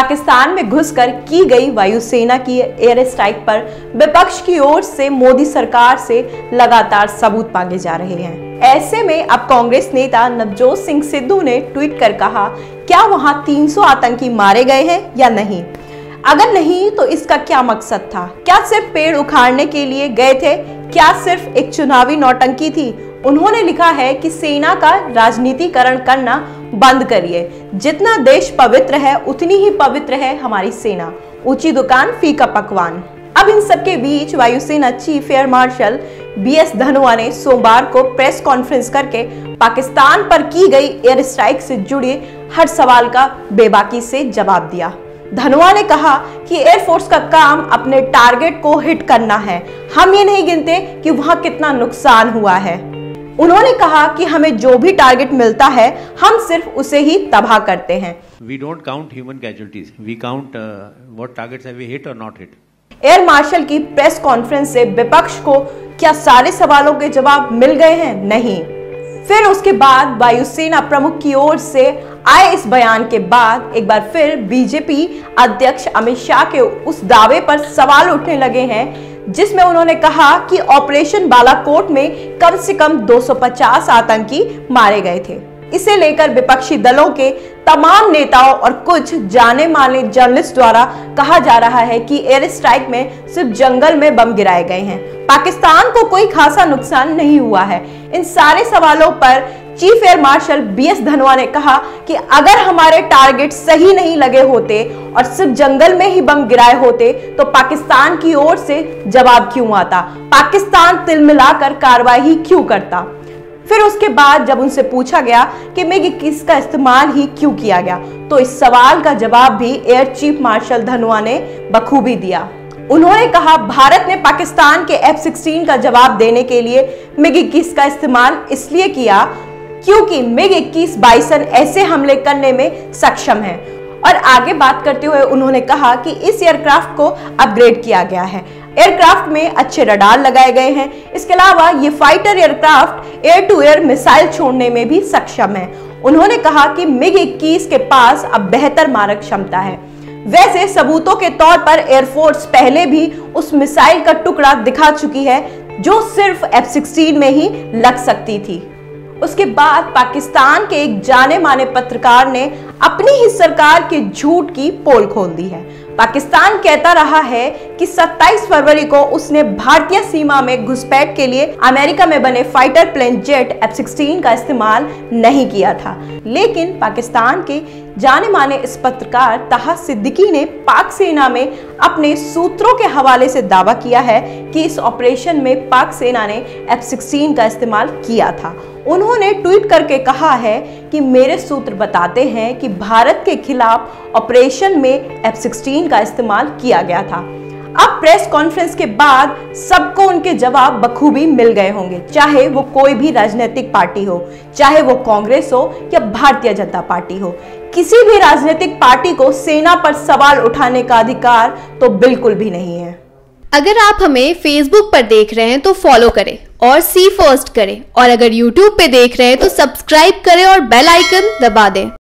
पाकिस्तान में घुसकर की गई वायुसेना की एयर स्ट्राइक पर विपक्ष की ओर से मोदी सरकार से लगातार सबूत मांगे जा रहे हैं। ऐसे में अब कांग्रेस नेता नवजोत सिंह सिद्धू ने ट्वीट कर कहा, क्या वहां 300 आतंकी मारे गए हैं या नहीं? अगर नहीं तो इसका क्या मकसद था? क्या सिर्फ पेड़ उखाड़ने के लिए गए थे? क्या सिर्फ एक चुनावी नौटंकी थी? उन्होंने लिखा है कि सेना का राजनीतिकरण करना बंद करिए। जितना देश पवित्र है उतनी ही पवित्र है हमारी सेना। ऊंची दुकान फीका पकवान। अब इन सबके बीच वायुसेना chief air marshal BS Dhanoa ने सोमवार को प्रेस कॉन्फ्रेंस करके पाकिस्तान पर की गई एयर स्ट्राइक से जुड़े हर सवाल का बेबाकी से जवाब दिया। धनोआ ने कहा कि एयरफोर्स का काम अपने टारगेट को हिट करना है। हम ये नहीं गिनते कि वहां कितना नुकसान हुआ है। उन्होंने कहा कि हमें जो भी टारगेट मिलता है हम सिर्फ उसे ही तबाह करते हैं। We don't count human casualties. We count what targets have we hit or not hit. Air marshal की प्रेस कॉन्फ्रेंस से विपक्ष को क्या सारे सवालों के जवाब मिल गए हैं? नहीं। फिर उसके बाद वायुसेना प्रमुख की ओर से आए इस बयान के बाद एक बार फिर बीजेपी अध्यक्ष अमित शाह के उस दावे पर सवाल उठने लगे हैं जिसमें उन्होंने कहा कि ऑपरेशन बालाकोट में कम से कम 250 आतंकी मारे गए थे। इसे लेकर विपक्षी दलों के तमाम नेताओं और कुछ जाने माने जर्नलिस्ट द्वारा कहा जा रहा है कि एयर स्ट्राइक में सिर्फ जंगल में बम गिराए गए हैं, पाकिस्तान को कोई खासा नुकसान नहीं हुआ है। इन सारे सवालों पर chief air marshal BS Dhanoa ने कहा कि अगर हमारे टारगेट सही नहीं लगे होते और सिर्फ जंगल में ही बम गिराए होते तो पाकिस्तान की ओर से जवाब क्यों आता? पाकिस्तान तिलमिलाकर कार्रवाई क्यों करता? फिर उसके बाद जब उनसे पूछा गया कि MiG-21 का इस्तेमाल ही क्यों किया गया तो इस सवाल का जवाब भी एयर चीफ मार्शल धनोआ ने बखूबी दिया। उन्होंने कहा, भारत ने पाकिस्तान के F-16 का जवाब देने के लिए MiG-21 का इस्तेमाल इसलिए किया क्योंकि MiG-21 बाइसन ऐसे हमले करने में सक्षम है। और आगे बात करते हुए उन्होंने कहा कि इस एयरक्राफ्ट को अपग्रेड किया गया है। एयरक्राफ्ट में अच्छे रडार लगाए गए हैं। इसके अलावा ये fighter aircraft air to air missile छोड़ने में भी सक्षम है। उन्होंने कहा कि MiG-21 के पास अब बेहतर मारक क्षमता है। वैसे सबूतों के तौर पर एयरफोर्स पहले भी उस मिसाइल का टुकड़ा दिखा चुकी है जो सिर्फ F-16 में ही लग सकती थी। उसके बाद पाकिस्तान के एक जाने माने पत्रकार ने अपनी ही सरकार के झूठ की पोल खोल दी है। पाकिस्तान कहता रहा है कि 27 फरवरी को उसने भारतीय सीमा में घुसपैठ के लिए अमेरिका में बने फाइटर प्लेन जेट F-16 का इस्तेमाल नहीं किया था। लेकिन पाकिस्तान के जाने माने इस पत्रकार ताहा सिद्दीकी ने पाक सेना में अपने सूत्रों के हवाले से दावा किया है कि इस ऑपरेशन में पाक सेना ने F-16 का इस्तेमाल किया था। उन्होंने ट्वीट करके कहा है कि मेरे सूत्र बताते हैं कि भारत के खिलाफ ऑपरेशन में F-16 का इस्तेमाल किया गया था। अब प्रेस कॉन्फ्रेंस के बाद सबको उनके जवाब बखूबी मिल गए होंगे, चाहे वो कोई भी राजनीतिक पार्टी हो, चाहे वो कांग्रेस हो या भारतीय जनता पार्टी हो। किसी भी राजनीतिक पार्टी को सेना पर सवाल उठाने का अधिकार तो बिल्कुल भी नहीं है। अगर आप हमें फेसबुक पर देख रहे हैं तो फॉलो करें और सी फर्स्ट करें, और अगर यूट्यूब पे देख रहे हैं तो सब्सक्राइब करें और बेल आइकन दबा दें।